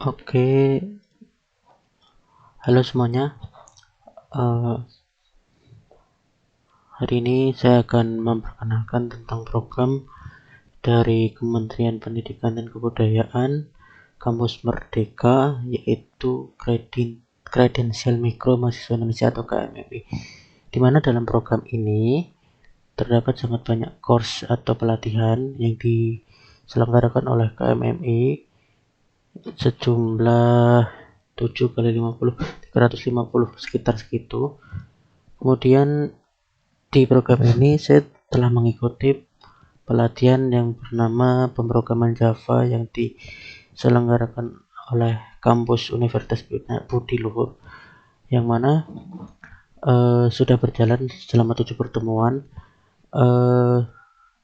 Oke, halo semuanya. Eh, Hari ini saya akan memperkenalkan tentang program dari Kementerian Pendidikan dan Kebudayaan Kampus Merdeka, yaitu Kredensial Mikro Mahasiswa Indonesia atau KMMI. Di mana dalam program ini terdapat sangat banyak course atau pelatihan yang diselenggarakan oleh KMMI sejumlah 7 kali 50, 350 sekitar segitu. Kemudian di program ini saya telah mengikuti pelatihan yang bernama pemrograman Java yang diselenggarakan oleh kampus Universitas Budi Luhur, yang mana sudah berjalan selama 7 pertemuan, eh,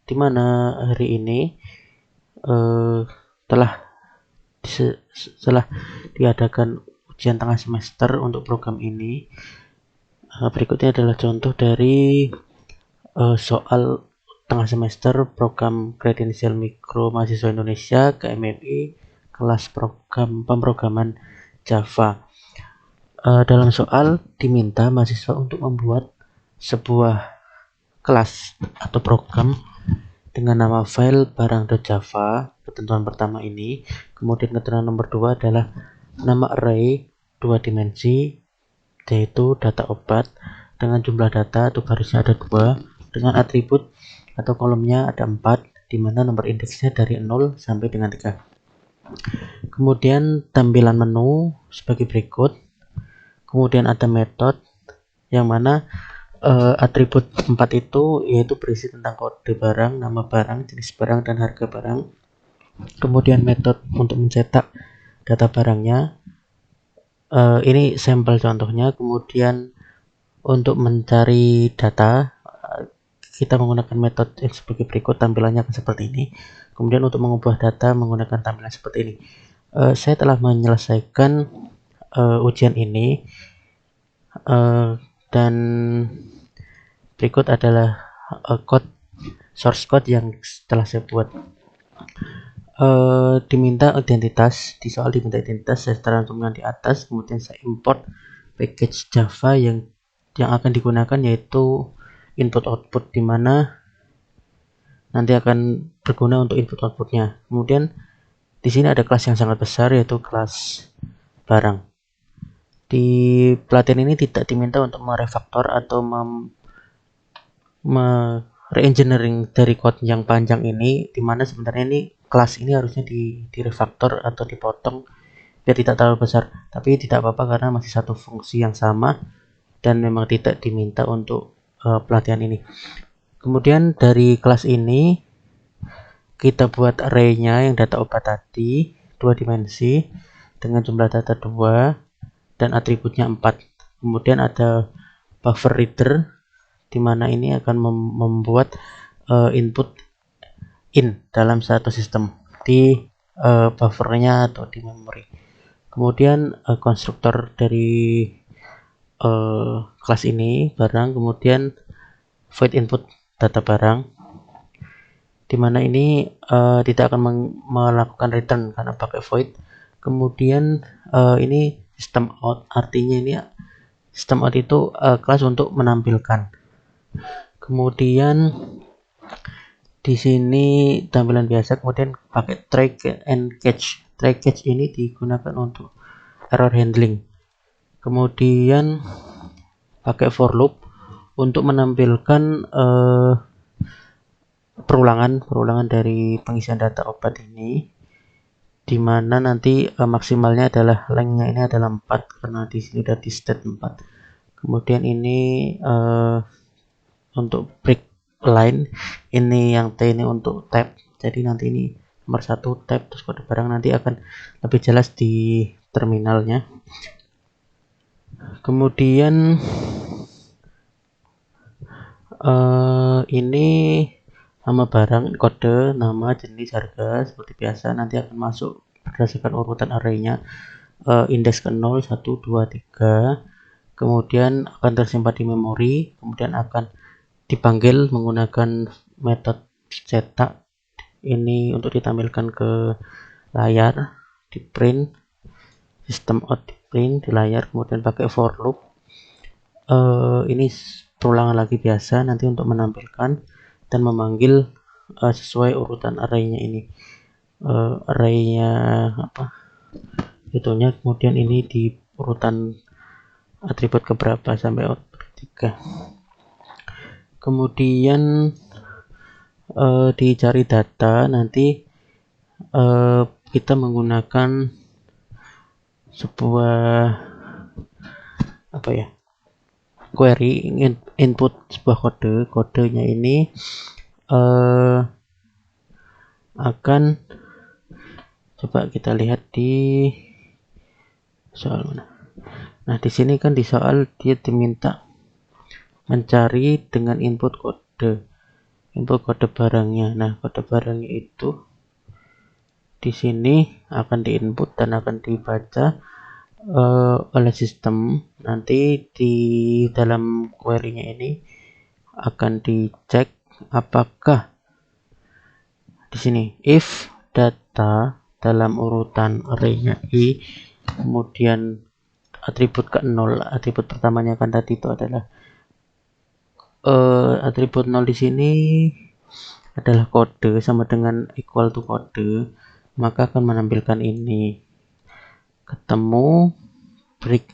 di mana hari ini eh, telah setelah diadakan ujian tengah semester untuk program ini. Berikutnya adalah contoh dari soal tengah semester program Kredensial Mikro Mahasiswa Indonesia KMMI kelas program pemrograman Java. Dalam soal diminta mahasiswa untuk membuat sebuah kelas atau program dengan nama file barang.java, ketentuan pertama ini. Kemudian ketentuan nomor 2 adalah nama array 2 dimensi, yaitu data obat dengan jumlah data atau barisnya ada 2, dengan atribut atau kolomnya ada 4, di mana nomor indeksnya dari 0 sampai dengan 3. Kemudian tampilan menu sebagai berikut. Kemudian ada metode yang mana atribut 4 itu yaitu berisi tentang kode barang, nama barang, jenis barang, dan harga barang. Kemudian metode untuk mencetak data barangnya, ini sampel contohnya. Kemudian untuk mencari data kita menggunakan metode yang sebagai berikut, tampilannya akan seperti ini. Kemudian untuk mengubah data menggunakan tampilan seperti ini. Saya telah menyelesaikan ujian ini, dan berikut adalah source code yang telah saya buat. Diminta identitas, di soal diminta identitas, saya cantumkan di atas. Kemudian saya import package Java yang akan digunakan, yaitu input output, di mana nanti akan berguna untuk input outputnya. Kemudian di sini ada kelas yang sangat besar, yaitu kelas barang. Di pelatihan ini tidak diminta untuk merefaktor atau re-engineering dari code yang panjang ini, dimana sebenarnya ini kelas ini harusnya direfaktor atau dipotong biar tidak terlalu besar, tapi tidak apa-apa karena masih satu fungsi yang sama dan memang tidak diminta untuk pelatihan ini. Kemudian dari kelas ini kita buat array-nya yang data obat tadi 2 dimensi dengan jumlah data 2 dan atributnya 4. Kemudian ada buffer reader, di mana ini akan membuat input in dalam satu sistem di buffernya atau di memori. Kemudian konstruktor dari kelas ini barang, kemudian void input data barang, di mana ini tidak akan melakukan return karena pakai void. Kemudian ini system out, artinya ini system out itu kelas untuk menampilkan. Kemudian di sini tampilan biasa, kemudian pakai try and catch. Try catch ini digunakan untuk error handling. Kemudian pakai for loop untuk menampilkan perulangan dari pengisian data obat ini, dimana nanti maksimalnya adalah lengthnya ini adalah 4 karena di sini udah di state 4. Kemudian ini untuk break line, ini yang T ini untuk tab, jadi nanti ini nomor 1 tab terus kode barang, nanti akan lebih jelas di terminalnya. Kemudian ini nama barang, kode, nama, jenis, harga seperti biasa, nanti akan masuk berdasarkan urutan array-nya, indeks ke 0, 1, 2, 3. Kemudian akan tersimpan di memori, kemudian akan dipanggil menggunakan metode cetak ini untuk ditampilkan ke layar, di print. sistem out di print di layar, kemudian pakai for loop. Ini perulangan lagi biasa nanti untuk menampilkan dan memanggil sesuai urutan arraynya ini, arraynya apa itunya, kemudian ini di urutan atribut keberapa sampai output 3. Kemudian dicari data nanti kita menggunakan sebuah apa ya, query input sebuah kodenya ini akan coba kita lihat di soal mana. Nah, di sini kan di soal dia diminta mencari dengan input kode barangnya. Nah, kode barangnya itu di sini akan diinput dan akan dibaca oleh sistem. Nanti di dalam query-nya ini akan dicek apakah di sini if data dalam urutan arraynya i, kemudian atribut ke 0, atribut pertamanya kan tadi itu adalah atribut 0 di sini adalah kode sama dengan equal to kode, maka akan menampilkan ini ketemu break,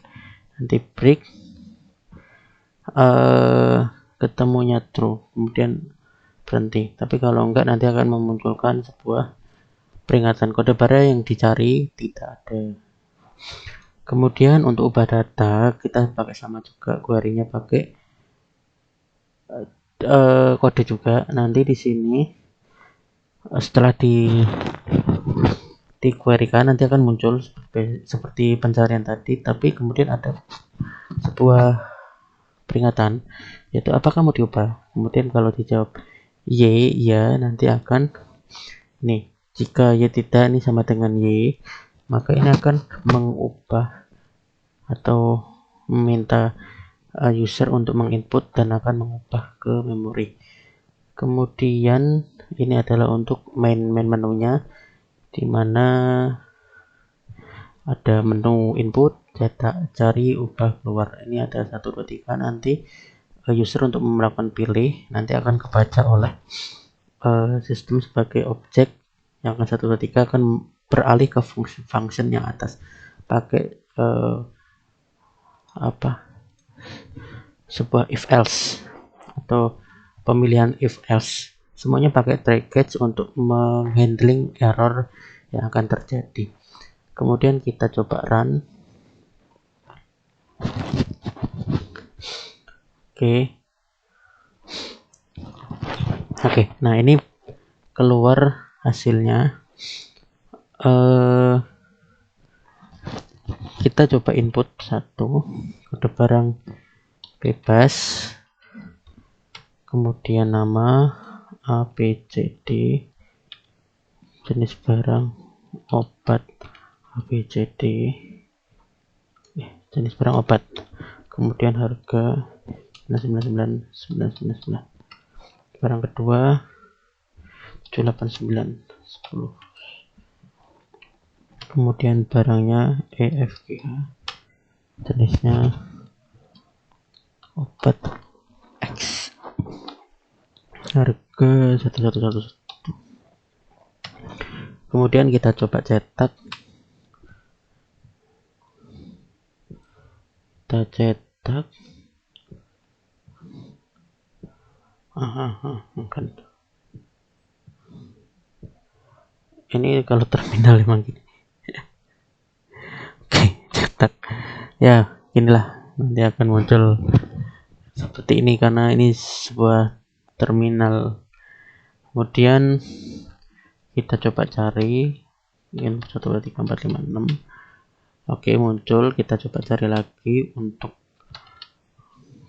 nanti break ketemunya true, kemudian berhenti. Tapi kalau enggak nanti akan memunculkan sebuah peringatan kode barang yang dicari tidak ada. Kemudian untuk ubah data kita pakai sama juga, query-nya pakai kode juga. Nanti di sini setelah di query kan nanti akan muncul seperti pencarian tadi, tapi kemudian ada sebuah peringatan yaitu apakah mau diubah. Kemudian kalau dijawab y ya, nanti akan nih, jika y tidak ini sama dengan y, maka ini akan mengubah atau meminta user untuk menginput dan akan mengubah ke memori. Kemudian ini adalah untuk main menunya, dimana ada menu input, cetak, cari, ubah, keluar. Ini ada 1, 2, 3. Nanti user untuk melakukan pilih nanti akan kebaca oleh sistem sebagai objek yang akan 1, 2, 3 akan beralih ke function yang atas pakai sebuah if else atau pemilihan if else. Semuanya pakai try catch untuk menghandling error yang akan terjadi. Kemudian kita coba run. Oke, nah ini keluar hasilnya. Kita coba input 1 kode barang bebas, kemudian nama ABCD, jenis barang obat ABCD, jenis barang obat, kemudian harga 999, barang kedua 789, 10, kemudian barangnya EFGH, jenisnya obat X, harga 1111. Kemudian kita coba cetak, kan ini kalau terminal emang gini. Oke, cetak ya, inilah nanti akan muncul seperti ini karena ini sebuah terminal. Kemudian kita coba cari ini 1, 2, 3, 4, 5, 6. Oke, muncul. Kita coba cari lagi untuk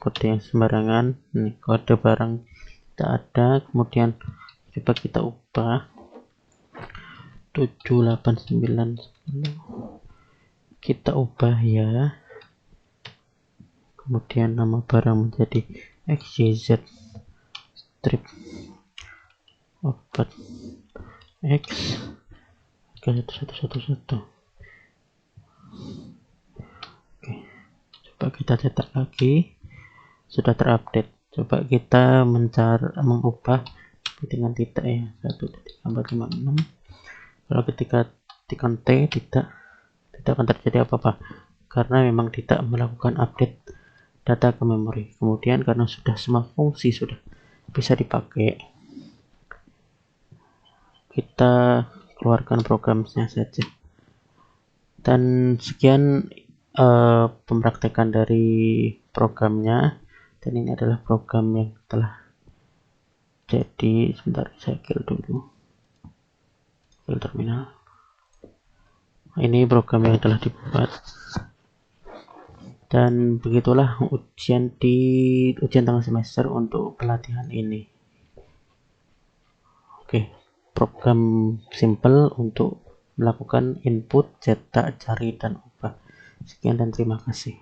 kode yang sembarangan. Nih, kode barang tidak ada. Kemudian coba kita ubah 789, 10. Kita ubah ya. Kemudian nama barang menjadi XYZ strip obat X 1111. kita cetak lagi, sudah terupdate. Coba kita mengubah dengan titik ya, 1.456. Kalau ketika tekan T tidak akan terjadi apa-apa karena memang tidak melakukan update data ke memori. Kemudian karena sudah semua fungsi sudah bisa dipakai, kita keluarkan programnya saja. Dan sekian pempraktekan dari programnya, dan ini adalah program yang telah jadi. Sebentar, saya kill dulu, kill terminal. Ini program yang telah dibuat, dan begitulah ujian tengah semester untuk pelatihan ini. Oke, program simple untuk melakukan input, cetak, cari, dan ubah. Sekian dan terima kasih.